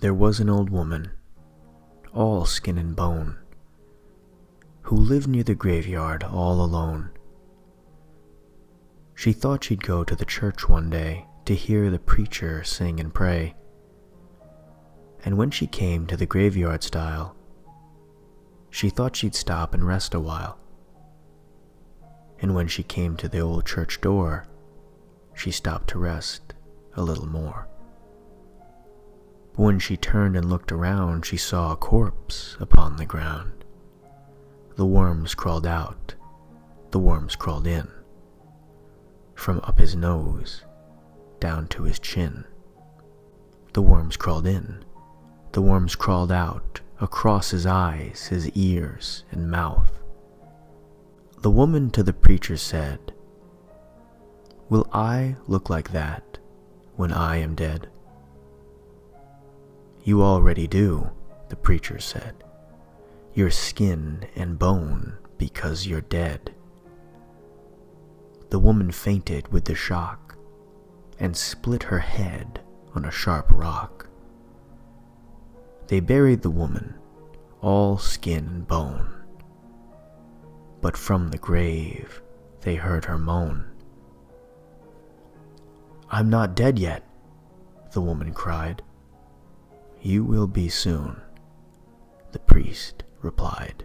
There was an old woman, all skin and bone, who lived near the graveyard all alone. She thought she'd go to the church one day to hear the preacher sing and pray. And when she came to the graveyard stile, she thought she'd stop and rest a while. And when she came to the old church door, she stopped to rest a little more. But when she turned and looked around, she saw a corpse upon the ground. The worms crawled out, the worms crawled in, from up his nose down to his chin. The worms crawled in, the worms crawled out, across his eyes, his ears, and mouth. The woman to the preacher said, "Will I look like that when I am dead?" "You already do," the preacher said. "You're skin and bone because you're dead." The woman fainted with the shock and split her head on a sharp rock. They buried the woman, all skin and bone, but from the grave they heard her moan. "I'm not dead yet," the woman cried. "You will be soon," the priest replied.